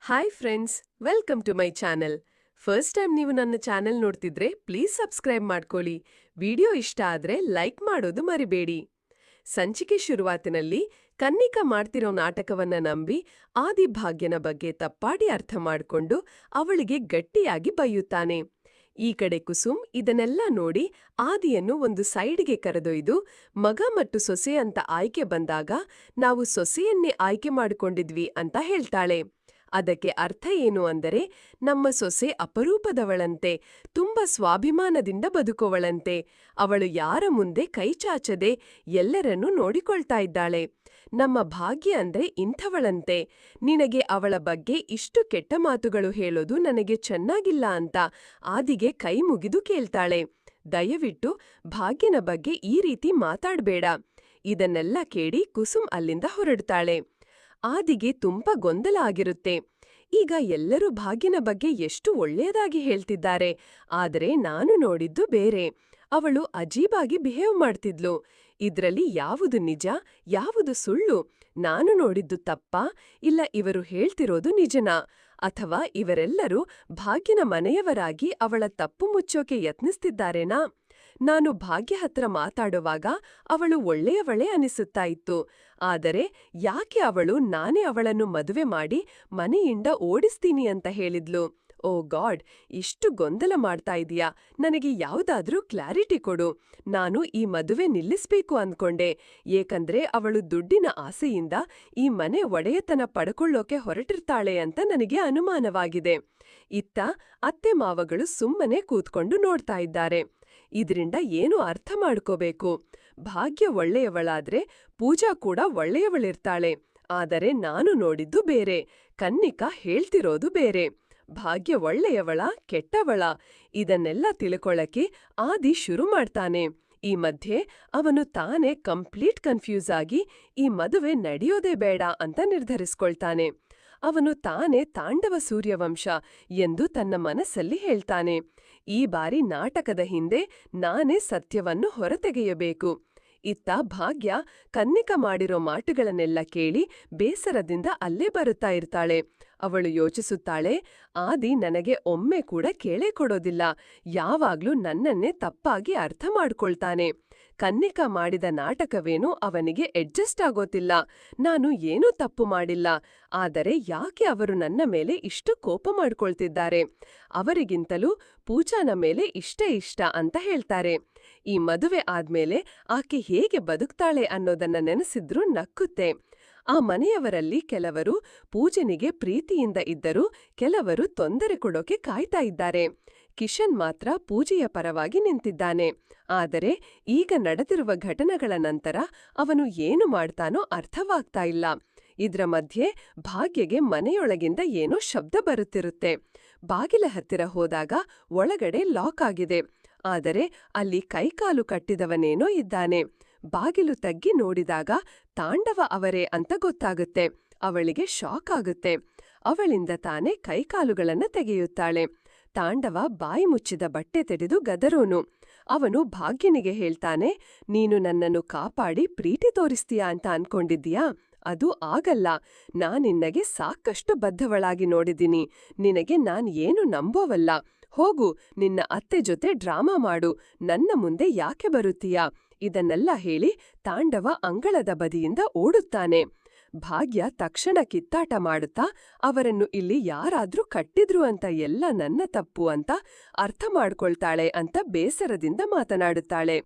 Hi friends, welcome to my channel. First time ನೀವು ನನ್ನ channel ನೋಡ್ತಿದ್ರೆ ಪ್ಲೀಸ್ ಸಬ್ಸ್ಕ್ರೈಬ್ ಮಾಡ್ಕೊಳ್ಳಿ. ವಿಡಿಯೋ ಇಷ್ಟ ಆದ್ರೆ ಲೈಕ್ ಮಾಡೋದು ಮರಿಬೇಡಿ. ಸಂಚಿಕೆ ಶುರುವಾತಿನಲ್ಲಿ ಕನ್ನಿಕಾ ಮಾಡ್ತಿರೋ ನಾಟಕವನ್ನ ನಂಬಿ ಆದಿಭಾಗ್ಯನ ಬಗ್ಗೆ ತಪ್ಪಾಡಿ ಅರ್ಥ ಮಾಡ್ಕೊಂಡು ಅವಳಿಗೆ ಗಟ್ಟಿಯಾಗಿ ಬೈಯುತ್ತಾನೆ. ಈ ಕಡೆ ಕುಸುಮ್ ಇದನ್ನೆಲ್ಲ ನೋಡಿ ಆದಿಯನ್ನು ಒಂದು ಸೈಡ್ಗೆ ಕರೆದೊಯ್ದು, ಮಗ ಮತ್ತು ಸೊಸೆ ಅಂತ ಆಯ್ಕೆ ಬಂದಾಗ ನಾವು ಸೊಸೆಯನ್ನೇ ಆಯ್ಕೆ ಮಾಡಿಕೊಂಡಿದ್ವಿ ಅಂತ ಹೇಳ್ತಾಳೆ. ಅದಕ್ಕೆ ಅರ್ಥ ಏನು ಅಂದರೆ, ನಮ್ಮ ಸೊಸೆ ಅಪರೂಪದವಳಂತೆ, ತುಂಬ ಸ್ವಾಭಿಮಾನದಿಂದ ಬದುಕೋವಳಂತೆ, ಅವಳು ಯಾರ ಮುಂದೆ ಕೈಚಾಚದೆ ಎಲ್ಲರನ್ನೂ ನೋಡಿಕೊಳ್ತಾ ಇದ್ದಾಳೆ. ನಮ್ಮ ಭಾಗ್ಯ ಅಂದ್ರೆ ಇಂಥವಳಂತೆ, ನಿನಗೆ ಅವಳ ಬಗ್ಗೆ ಇಷ್ಟು ಕೆಟ್ಟ ಮಾತುಗಳು ಹೇಳೋದು ನನಗೆ ಚೆನ್ನಾಗಿಲ್ಲ ಅಂತ ಆದಿಗೆ ಕೈ ಮುಗಿದು ಕೇಳ್ತಾಳೆ. ದಯವಿಟ್ಟು ಭಾಗ್ಯನ ಬಗ್ಗೆ ಈ ರೀತಿ ಮಾತಾಡ್ಬೇಡ. ಇದನ್ನೆಲ್ಲ ಕೇಳಿ ಕುಸುಮ್ ಅಲ್ಲಿಂದ ಹೊರಡ್ತಾಳೆ. ಆದಿಗೆ ತುಂಬಾ ಗೊಂದಲ ಆಗಿರುತ್ತೆ. ಈಗ ಎಲ್ಲರೂ ಭಾಗ್ಯನ ಬಗ್ಗೆ ಎಷ್ಟು ಒಳ್ಳೆಯದಾಗಿ ಹೇಳ್ತಿದ್ದಾರೆ, ಆದರೆ ನಾನು ನೋಡಿದ್ದು ಬೇರೆ. ಅವಳು ಅಜೀಬಾಗಿ ಬಿಹೇವ್ ಮಾಡ್ತಿದ್ಲು. ಇದ್ರಲ್ಲಿ ಯಾವುದು ನಿಜ, ಯಾವುದು ಸುಳ್ಳು? ನಾನು ನೋಡಿದ್ದು ತಪ್ಪಾ, ಇಲ್ಲ ಇವರು ಹೇಳ್ತಿರೋದು ನಿಜನಾ? ಅಥವಾ ಇವರೆಲ್ಲರೂ ಭಾಗ್ಯನ ಮನೆಯವರಾಗಿ ಅವಳ ತಪ್ಪು ಮುಚ್ಚೋಕೆ ಯತ್ನಿಸ್ತಿದ್ದಾರೇನಾ? ನಾನು ಭಾಗ್ಯ ಹತ್ರ ಮಾತಾಡುವಾಗ ಅವಳು ಒಳ್ಳೆಯವಳೇ ಅನಿಸುತ್ತಾ ಇತ್ತು. ಆದರೆ ಯಾಕೆ ಅವಳು ನಾನೇ ಅವಳನ್ನು ಮದುವೆ ಮಾಡಿ ಮನೆಯಿಂದ ಓಡಿಸ್ತೀನಿ ಅಂತ ಹೇಳಿದ್ಲು? ಓ ಗಾಡ್, ಇಷ್ಟು ಗೊಂದಲ ಮಾಡ್ತಾ ಇದೀಯಾ? ನನಗೆ ಯಾವುದಾದ್ರೂ ಕ್ಲಾರಿಟಿ ಕೊಡು. ನಾನು ಈ ಮದುವೆ ನಿಲ್ಲಿಸ್ಬೇಕು ಅಂದ್ಕೊಂಡೆ, ಏಕಂದ್ರೆ ಅವಳು ದುಡ್ಡಿನ ಆಸೆಯಿಂದ ಈ ಮನೆ ಒಡೆಯತನ ಪಡ್ಕೊಳ್ಳೋಕೆ ಹೊರಟಿರ್ತಾಳೆ ಅಂತ ನನಗೆ ಅನುಮಾನವಾಗಿದೆ. ಇತ್ತ ಅತ್ತೆ ಮಾವಗಳು ಸುಮ್ಮನೆ ಕೂತ್ಕೊಂಡು ನೋಡ್ತಾ ಇದ್ದಾರೆ. ಇದ್ರಿಂದ ಏನು ಅರ್ಥ ಮಾಡ್ಕೋಬೇಕು? ಭಾಗ್ಯ ಒಳ್ಳೆಯವಳಾದ್ರೆ ಪೂಜಾ ಕೂಡ ಒಳ್ಳೆಯವಳಿರ್ತಾಳೆ. ಆದರೆ ನಾನು ನೋಡಿದ್ದು ಬೇರೆ, ಕನ್ನಿಕಾ ಹೇಳ್ತಿರೋದು ಬೇರೆ. ಭಾಗ್ಯ ಒಳ್ಳೆಯವಳ, ಕೆಟ್ಟವಳ? ಇದನ್ನೆಲ್ಲ ತಿಳ್ಕೊಳ್ಳಕ್ಕೆ ಆದಿ ಶುರು ಮಾಡ್ತಾನೆ. ಈ ಮಧ್ಯೆ ಅವನು ತಾನೇ ಕಂಪ್ಲೀಟ್ ಕನ್ಫ್ಯೂಸ್ ಆಗಿ ಈ ಮದುವೆ ನಡೆಯೋದೇ ಬೇಡ ಅಂತ ನಿರ್ಧರಿಸ್ಕೊಳ್ತಾನೆ. ಅವನು ತಾನೇ ತಾಂಡವ ಸೂರ್ಯವಂಶ ಎಂದು ತನ್ನ ಮನಸ್ಸಲ್ಲಿ ಹೇಳ್ತಾನೆ. ಈ ಬಾರಿ ನಾಟಕದ ಹಿಂದೆ ನಾನೇ ಸತ್ಯವನ್ನು ಹೊರತೆಗೆಯಬೇಕು. ಇತ್ತ ಭಾಗ್ಯ ಕನ್ನಿಕಾ ಮಾಡಿರೋ ಮಾತುಗಳನ್ನೆಲ್ಲ ಕೇಳಿ ಬೇಸರದಿಂದ ಅಲ್ಲೇ ಬರುತ್ತಾ ಇರ್ತಾಳೆ. ಅವಳು ಯೋಚಿಸುತ್ತಾಳೆ, ಆದಿ ನನಗೆ ಒಮ್ಮೆ ಕೂಡ ಕೇಳೇ ಕೊಡೋದಿಲ್ಲ, ಯಾವಾಗ್ಲೂ ನನ್ನನ್ನೇ ತಪ್ಪಾಗಿ ಅರ್ಥ ಮಾಡ್ಕೊಳ್ತಾನೆ. ಕನ್ನಿಕಾ ಮಾಡಿದ ನಾಟಕವೇನೂ ಅವನಿಗೆ ಅಡ್ಜಸ್ಟ್ ಆಗೋತಿಲ್ಲ. ನಾನು ಏನೂ ತಪ್ಪು ಮಾಡಿಲ್ಲ, ಆದರೆ ಯಾಕೆ ಅವರು ನನ್ನ ಮೇಲೆ ಇಷ್ಟು ಕೋಪ ಮಾಡ್ಕೊಳ್ತಿದ್ದಾರೆ? ಅವರಿಗಿಂತಲೂ ಪೂಜಾನ ಮೇಲೆ ಇಷ್ಟ ಅಂತ ಹೇಳ್ತಾರೆ. ಈ ಮದುವೆ ಆದ್ಮೇಲೆ ಆಕೆ ಹೇಗೆ ಬದುಕ್ತಾಳೆ ಅನ್ನೋದನ್ನ ನೆನೆಸಿದ್ರೂ ನಕ್ಕುತ್ತೆ. ಆ ಮನೆಯವರಲ್ಲಿ ಕೆಲವರು ಪೂಜನಿಗೆ ಪ್ರೀತಿಯಿಂದ ಇದ್ದರೂ ಕೆಲವರು ತೊಂದರೆ ಕೊಡೋಕೆ ಕಾಯ್ತಾ ಇದ್ದಾರೆ. ಕಿಶನ್ ಮಾತ್ರ ಪೂಜೆಯ ಪರವಾಗಿ ನಿಂತಿದ್ದಾನೆ. ಆದರೆ ಈಗ ನಡೆದಿರುವ ಘಟನೆಗಳ ನಂತರ ಅವನು ಏನು ಮಾಡ್ತಾನೋ ಅರ್ಥವಾಗ್ತಾ ಇಲ್ಲ. ಇದ್ರ ಮಧ್ಯೆ ಭಾಗ್ಯಗೆ ಮನೆಯೊಳಗಿಂದ ಏನೋ ಶಬ್ದ ಬರುತ್ತಿರುತ್ತೆ. ಬಾಗಿಲ ಹತ್ತಿರ ಹೋದಾಗ ಒಳಗಡೆ ಲಾಕ್ ಆಗಿದೆ. ಆದರೆ ಅಲ್ಲಿ ಕೈಕಾಲು ಕಟ್ಟಿದವನೇನೋ ಇದ್ದಾನೆ. ಬಾಗಿಲು ತಗ್ಗಿ ನೋಡಿದಾಗ ತಾಂಡವ ಅವರೇ ಅಂತ ಗೊತ್ತಾಗುತ್ತೆ. ಅವಳಿಗೆ ಶಾಕ್ ಆಗುತ್ತೆ. ಅವಳಿಂದ ತಾನೇ ಕೈಕಾಲುಗಳನ್ನ ತೆಗೆಯುತ್ತಾಳೆ. ತಾಂಡವ ಬಾಯಿ ಮುಚ್ಚಿದ ಬಟ್ಟೆ ತೆಗೆದು ಗದರೋನು. ಅವನು ಭಾಗ್ಯನಿಗೆ ಹೇಳ್ತಾನೆ, ನೀನು ನನ್ನನ್ನು ಕಾಪಾಡಿ ಪ್ರೀತಿ ತೋರಿಸ್ತೀಯಾ ಅಂತ ಅನ್ಕೊಂಡಿದ್ದೀಯಾ? ಅದು ಆಗಲ್ಲ. ನಾನಿನ್ನಗೆ ಸಾಕಷ್ಟು ಬದ್ಧವಳಾಗಿ ನೋಡಿದ್ದೀನಿ. ನಿನಗೆ ನಾನ್ ಏನು ನಂಬೋವಲ್ಲ. ಹೋಗು, ನಿನ್ನ ಅತ್ತೆ ಜೊತೆ ಡ್ರಾಮಾ ಮಾಡು, ನನ್ನ ಮುಂದೆ ಯಾಕೆ ಬರುತ್ತೀಯಾ? ಇದನ್ನೆಲ್ಲ ಹೇಳಿ ತಾಂಡವ ಅಂಗಳದ ಬದಿಯಿಂದ ಓಡುತ್ತಾನೆ. ಭಾಗ್ಯ ತಕ್ಷಣ ಕಿತ್ತಾಟ ಮಾಡುತ್ತಾ, ಅವರನ್ನು ಇಲ್ಲಿ ಯಾರಾದ್ರೂ ಕಟ್ಟಿದ್ರು ಅಂತ ಎಲ್ಲ ನನ್ನ ತಪ್ಪು ಅಂತ ಅರ್ಥ ಮಾಡ್ಕೊಳ್ತಾಳೆ ಅಂತ ಬೇಸರದಿಂದ ಮಾತನಾಡುತ್ತಾಳೆ.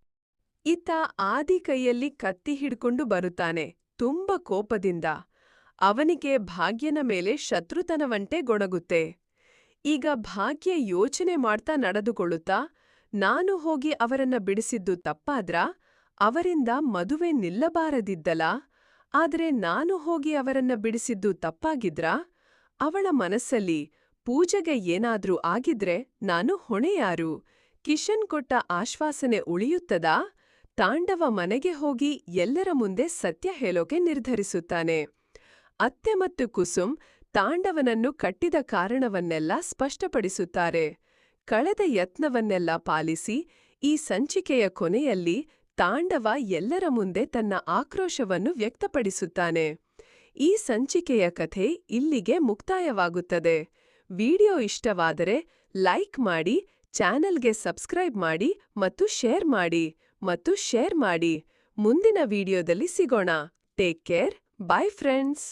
ಇತ್ತ ಆದಿ ಕೈಯಲ್ಲಿ ಕತ್ತಿ ಹಿಡ್ಕೊಂಡು ಬರುತ್ತಾನೆ, ತುಂಬ ಕೋಪದಿಂದ. ಅವನಿಗೆ ಭಾಗ್ಯನ ಮೇಲೆ ಶತ್ರುತನವಂಟೆ ಗೊಣಗುತ್ತೆ. ಈಗ ಭಾಗ್ಯ ಯೋಚನೆ ಮಾಡ್ತಾ ನಡೆದುಕೊಳ್ಳುತ್ತಾ, ನಾನು ಹೋಗಿ ಅವರನ್ನ ಬಿಡಿಸಿದ್ದು ತಪ್ಪಾದ್ರಾ? ಅವರಿಂದ ಮದುವೆ ನಿಲ್ಲಬಾರದಿದ್ದಲ? ಆದ್ರೆ ನಾನು ಹೋಗಿ ಅವರನ್ನ ಬಿಡಿಸಿದ್ದು ತಪ್ಪಾಗಿದ್ರಾ? ಅವಳ ಮನಸ್ಸಲ್ಲಿ ಪೂಜೆಗೆ ಏನಾದ್ರೂ ಆಗಿದ್ರೆ ನಾನು ಹೊಣೆಯಾರು? ಕಿಶನ್ ಕೊಟ್ಟ ಆಶ್ವಾಸನೆ ಉಳಿಯುತ್ತದಾ? ತಾಂಡವ ಮನೆಗೆ ಹೋಗಿ ಎಲ್ಲರ ಮುಂದೆ ಸತ್ಯ ಹೇಳೋಕೆ ನಿರ್ಧರಿಸುತ್ತಾನೆ. ಅತ್ತೆ ಮತ್ತು ಕುಸುಮ್ ತಾಂಡವನನ್ನು ಕಟ್ಟಿದ ಕಾರಣವನ್ನೆಲ್ಲ ಸ್ಪಷ್ಟಪಡಿಸುತ್ತಾರೆ. ಕಳೆದ ಯತ್ನವನ್ನೆಲ್ಲ ಪಾಲಿಸಿ ಈ ಸಂಚಿಕೆಯ ಕೊನೆಯಲ್ಲಿ ತಾಂಡವ ಎಲ್ಲರ ಮುಂದೆ ತನ್ನ ಆಕ್ರೋಶವನ್ನು ವ್ಯಕ್ತಪಡಿಸುತ್ತಾನೆ. ಈ ಸಂಚಿಕೆಯ ಕಥೆ ಇಲ್ಲಿಗೆ ಮುಕ್ತಾಯವಾಗುತ್ತದೆ. ವಿಡಿಯೋ ಇಷ್ಟವಾದರೆ ಲೈಕ್ ಮಾಡಿ, ಚಾನೆಲ್ಗೆ ಸಬ್ಸ್ಕ್ರೈಬ್ ಮಾಡಿ ಮತ್ತು ಶೇರ್ ಮಾಡಿ. ಮುಂದಿನ ವಿಡಿಯೋದಲ್ಲಿ ಸಿಗೋಣ. Take care. By friends.